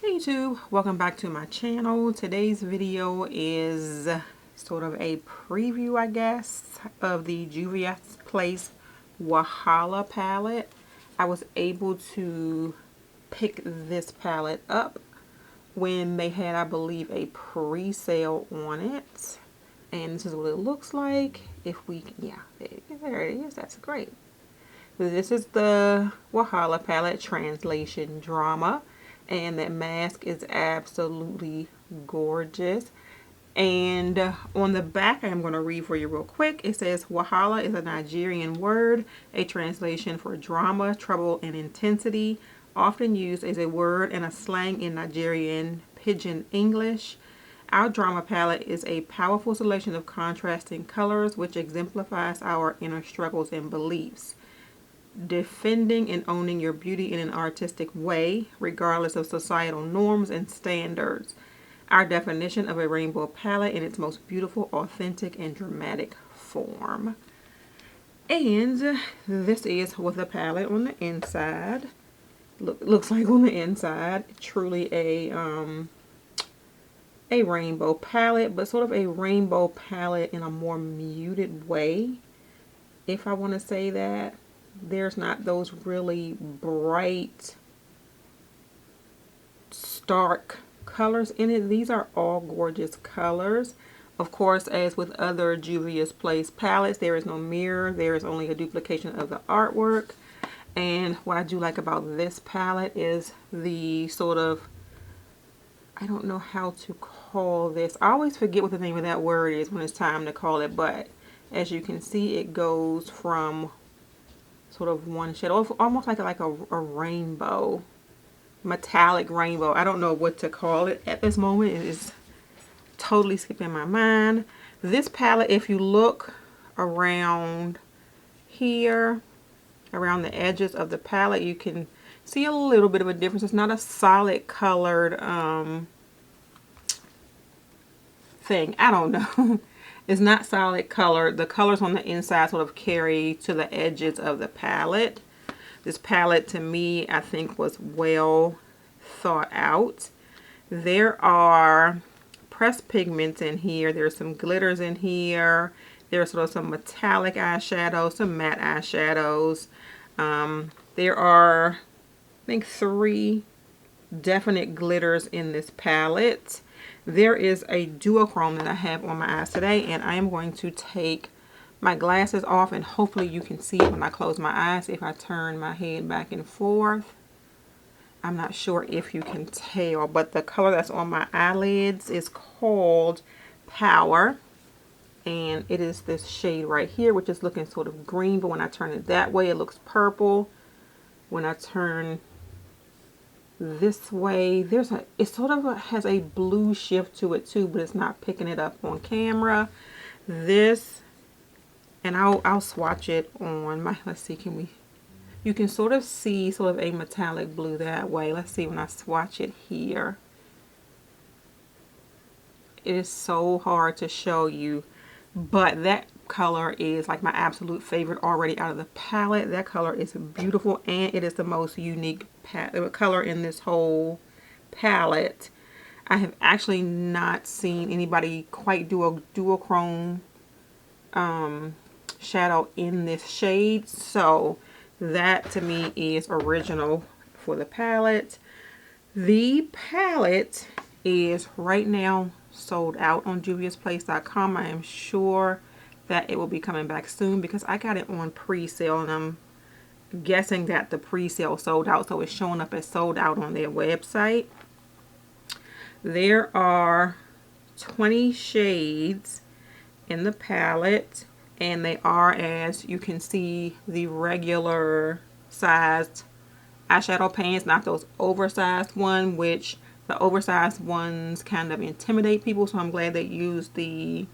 Hey YouTube, welcome back to my channel. Today's video is sort of a preview, I guess, of the Juvia Place Wahala palette. I was able to pick this palette up when they had, I believe, a pre-sale on it. And this is what it looks like. If we, yeah, there it is. That's great. This is the Wahala palette, translation drama, and that mask is absolutely gorgeous. And on the back, I'm going to read for you real quick. It says, Wahala is a Nigerian word, a translation for drama, trouble, and intensity, often used as a word and a slang in Nigerian Pidgin English. Our drama palette is a powerful selection of contrasting colors which exemplifies our inner struggles and beliefs. Defending and owning your beauty in an artistic way, regardless of societal norms and standards. Our definition of a rainbow palette in its most beautiful, authentic, and dramatic form. And this is what the palette on the inside looks like on the inside. Truly a rainbow palette, but sort of a rainbow palette in a more muted way, if I want to say that. There's not those really bright, stark colors in it. These are all gorgeous colors. Of course, as with other Juvia's Place palettes, there is no mirror. There is only a duplication of the artwork. And what I do like about this palette is the sort of, I don't know how to call this. I always forget what the name of that word is when it's time to call it. But as you can see, it goes from sort of one shade, almost like a rainbow, metallic rainbow. I don't know what to call it at this moment. It is totally skipping my mind. This palette, if you look around here, around the edges of the palette, you can see a little bit of a difference. It's not a solid colored thing. I don't know. It's not solid colored. The colors on the inside sort of carry to the edges of the palette. This palette, to me, I think was well thought out. There are pressed pigments in here. There's some glitters in here. There's sort of some metallic eyeshadows, some matte eyeshadows. There are, I think, 3 definite glitters in this palette. There is a duochrome that I have on my eyes today, and I am going to take my glasses off, and hopefully you can see it when I close my eyes if I turn my head back and forth. I'm not sure if you can tell, but the color that's on my eyelids is called Power, and it is this shade right here, which is looking sort of green, but when I turn it that way, it looks purple. When I turn this way, it sort of has a blue shift to it too, but it's not picking it up on camera. This, and I'll swatch it on my, let's see, you can sort of see sort of a metallic blue that way. Let's see when I swatch it here. It is so hard to show you, but that color is like my absolute favorite already out of the palette. That color is beautiful, and it is the most unique color in this whole palette. I have actually not seen anybody quite do a duochrome shadow in this shade, so that to me is original for the palette. The palette is right now sold out on juviasplace.com. I am sure that it will be coming back soon because I got it on pre-sale, and I'm guessing that the pre-sale sold out, so it's showing up as sold out on their website. There are 20 shades in the palette, and they are, as you can see, the regular sized eyeshadow pans, not those oversized ones, which the oversized ones kind of intimidate people, so I'm glad they used the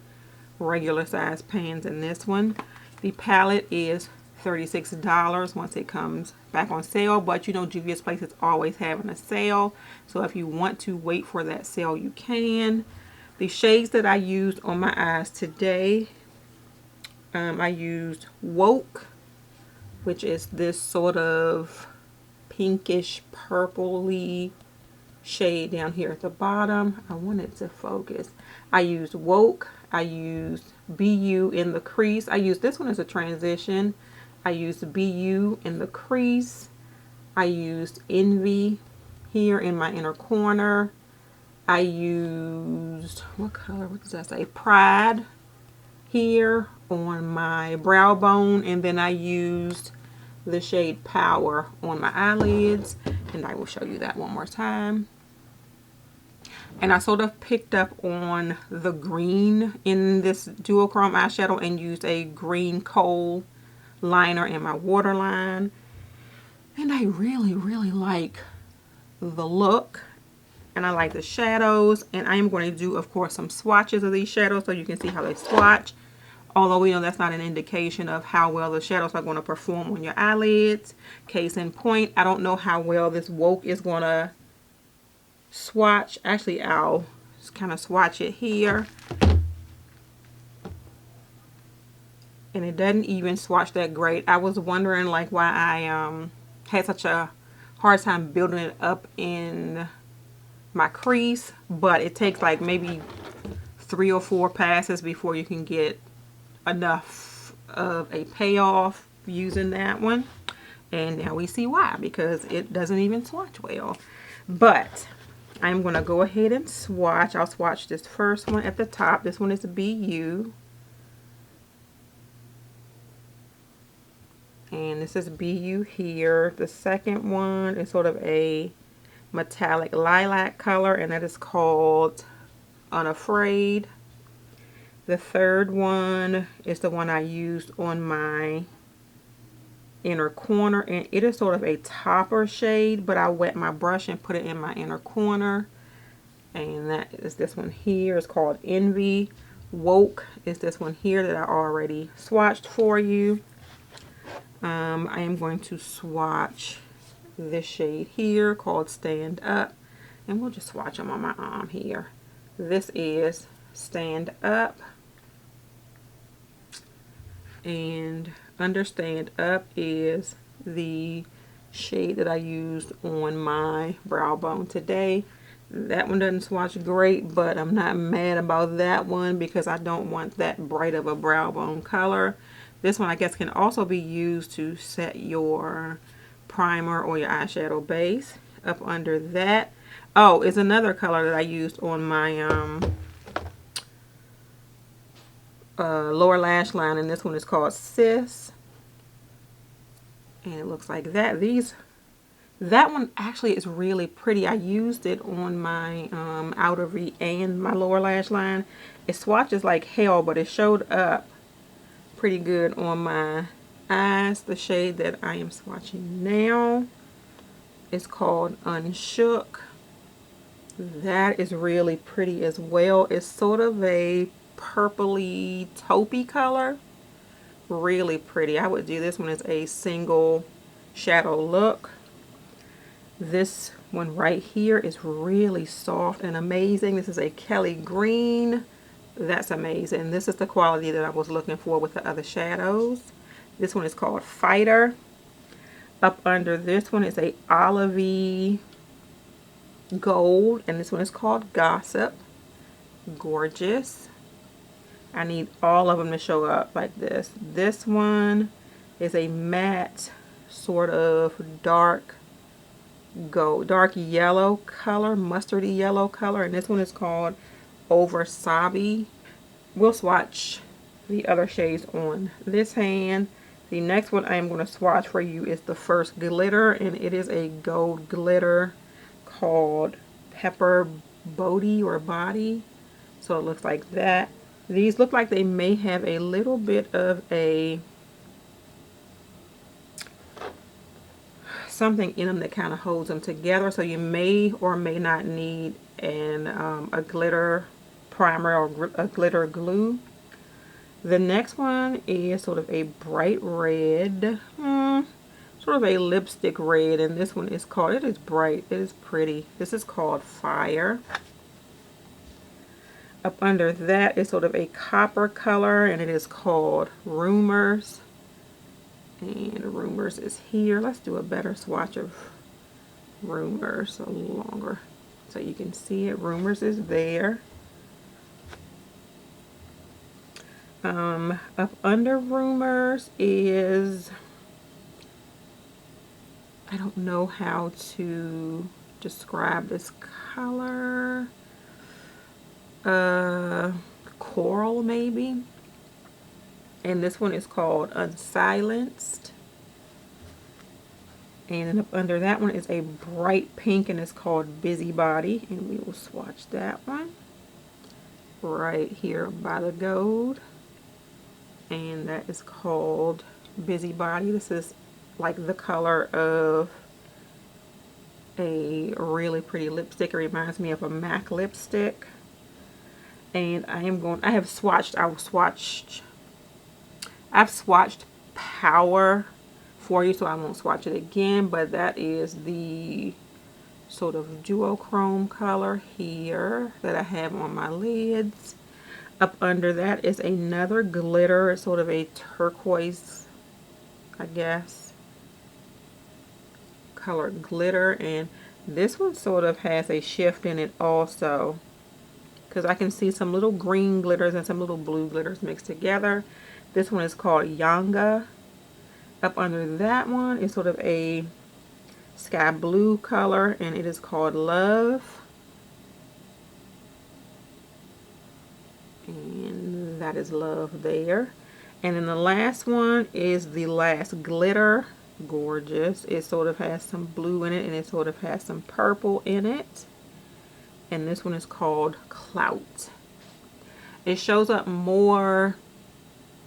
regular size pans in this one. The palette is $36 once it comes back on sale, but you know Juvia's Place is always having a sale, so if you want to wait for that sale, you can. The shades that I used on my eyes today, I used Woke, which is this sort of pinkish purpley shade down here at the bottom. I want it to focus. I used Woke. I used BU in the crease. I used this one as a transition. I used BU in the crease. I used Envy here in my inner corner. I used, what color, what does that say? Pride here on my brow bone. And then I used the shade Power on my eyelids. And I will show you that one more time. And I sort of picked up on the green in this duochrome eyeshadow and used a green Kohl liner in my waterline. And I really, really like the look. And I like the shadows. And I am going to do, of course, some swatches of these shadows so you can see how they swatch. Although we know that's not an indication of how well the shadows are going to perform on your eyelids. Case in point, I don't know how well this Woke is going to swatch. Actually, I'll just kind of swatch it here. And it doesn't even swatch that great. I was wondering like why I had such a hard time building it up in my crease, but it takes like maybe 3 or 4 passes before you can get enough of a payoff using that one. And now we see why, because it doesn't even swatch well. But I'm going to go ahead and swatch. I'll swatch this first one at the top. This one is a BU. And this is BU here. The second one is sort of a metallic lilac color, and that is called Unafraid. The third one is the one I used on my inner corner, and it is sort of a topper shade, but I wet my brush and put it in my inner corner. And that is this one here. It's called Envy. Woke is this one here that I already swatched for you. I am going to swatch this shade here called Stand Up, and we'll just swatch them on my arm here. This is Stand Up, and under Stand Up is the shade that I used on my brow bone today. That one doesn't swatch great, but I'm not mad about that one because I don't want that bright of a brow bone color. This one I guess can also be used to set your primer or your eyeshadow base. Up under that, oh, is another color that I used on my lower lash line, and this one is called Sis. And it looks like that. That one actually is really pretty. I used it on my outer V and my lower lash line. It swatches like hell, but it showed up pretty good on my eyes. The shade that I am swatching now is called Unshook. That is really pretty as well. It's sort of a purpley taupey color. Really pretty. I would do this one as a single shadow look. This one right here is really soft and amazing. This is a Kelly Green. That's amazing. This is the quality that I was looking for with the other shadows. This one is called Fighter. Up under this one is a olivey gold, and this one is called Gossip. Gorgeous. I need all of them to show up like this. This one is a matte sort of dark gold, dark yellow color, mustardy yellow color, and this one is called Oversabi. We'll swatch the other shades on this hand. The next one I am going to swatch for you is the first glitter, and it is a gold glitter called Pepper Body or Body. So it looks like that. These look like they may have a little bit of a something in them that kind of holds them together, so you may or may not need a glitter primer or a glitter glue. The next one is sort of a bright red, sort of a lipstick red, and this one is called, it is bright, it is pretty. This is called Fire. Up under that is sort of a copper color, and it is called Rumors. And Rumors is here. Let's do a better swatch of Rumors, a little longer. you can see it. Rumors is there. Up under Rumors is, I don't know how to describe this color. Coral maybe. And this one is called Unsilenced. And then up under that one is a bright pink and it's called Busybody. And we will swatch that one right here by the gold. And that is called Busybody. This is like the color of a really pretty lipstick. It reminds me of a MAC lipstick. And I've swatched Power for you, so I won't swatch it again, but that is the sort of duochrome color here that I have on my lids. Up under that is another glitter. It's sort of a turquoise, I guess, color glitter, and this one sort of has a shift in it also, because I can see some little green glitters and some little blue glitters mixed together. This one is called Yanga. Up under that one is sort of a sky blue color, and it is called Love. And that is Love there. And then the last one is the last glitter. Gorgeous. It sort of has some blue in it, and it sort of has some purple in it. And this one is called Clout. It shows up more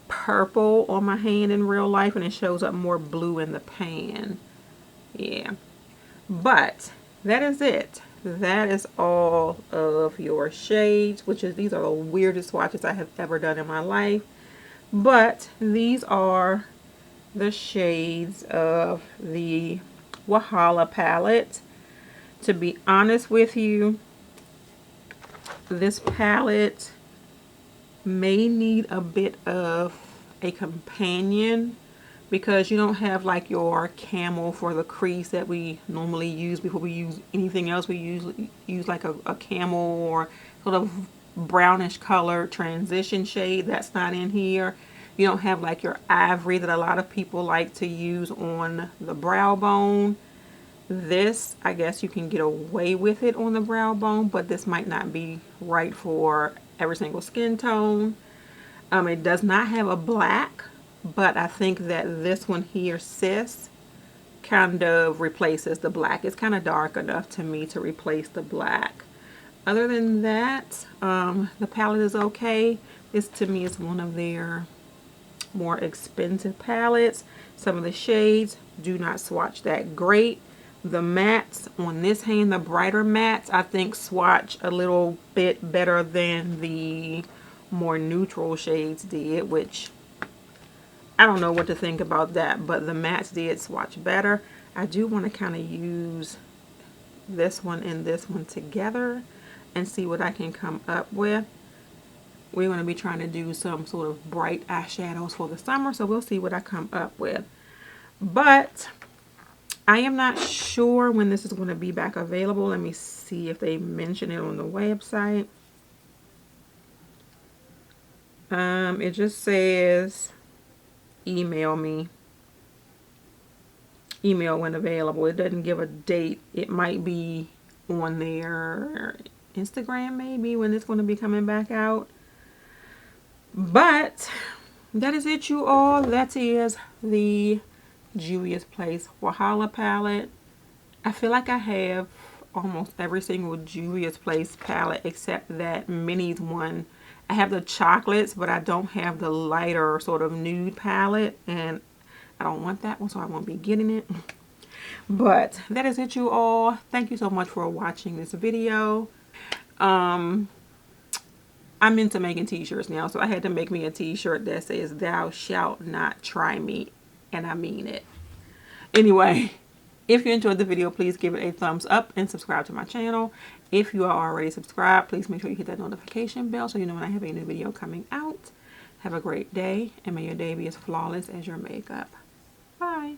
purple on my hand in real life, and it shows up more blue in the pan. Yeah, but that is it. That is all of your shades, which is, these are the weirdest swatches I have ever done in my life, but these are the shades of the Wahala palette. To be honest with you, this palette may need a bit of a companion, because you don't have like your camel for the crease that we normally use before we use anything else. We usually use like a camel or sort of brownish color transition shade. That's not in here. You don't have like your ivory that a lot of people like to use on the brow bone. This, I guess you can get away with it on the brow bone, but this might not be right for every single skin tone. It does not have a black, but I think that this one here, Sis, kind of replaces the black. It's kind of dark enough to me to replace the black. Other than that, the palette is okay. This to me is one of their more expensive palettes. Some of the shades do not swatch that great. The mattes on this hand, the brighter mattes, I think swatch a little bit better than the more neutral shades did, which I don't know what to think about that, but the mattes did swatch better. I do want to kind of use this one and this one together and see what I can come up with. We're going to be trying to do some sort of bright eyeshadows for the summer, so we'll see what I come up with. But I am not sure when this is going to be back available. Let me see if they mention it on the website. It just says email me. Email when available. It doesn't give a date. It might be on their Instagram maybe when it's going to be coming back out. But that is it, you all. That is the Juvia's Place Wahala palette. I feel like I have almost every single Juvia's Place palette except that Minnie's one. I have the chocolates, but I don't have the lighter sort of nude palette, and I don't want that one, so I won't be getting it. But that is it, you all. Thank you so much for watching this video. I'm into making t-shirts now, so I had to make me a t-shirt that says "Thou shalt not try me," and I mean it. Anyway, if you enjoyed the video, please give it a thumbs up and subscribe to my channel. If you are already subscribed, please make sure you hit that notification bell so you know when I have a new video coming out. Have a great day, and may your day be as flawless as your makeup. Bye.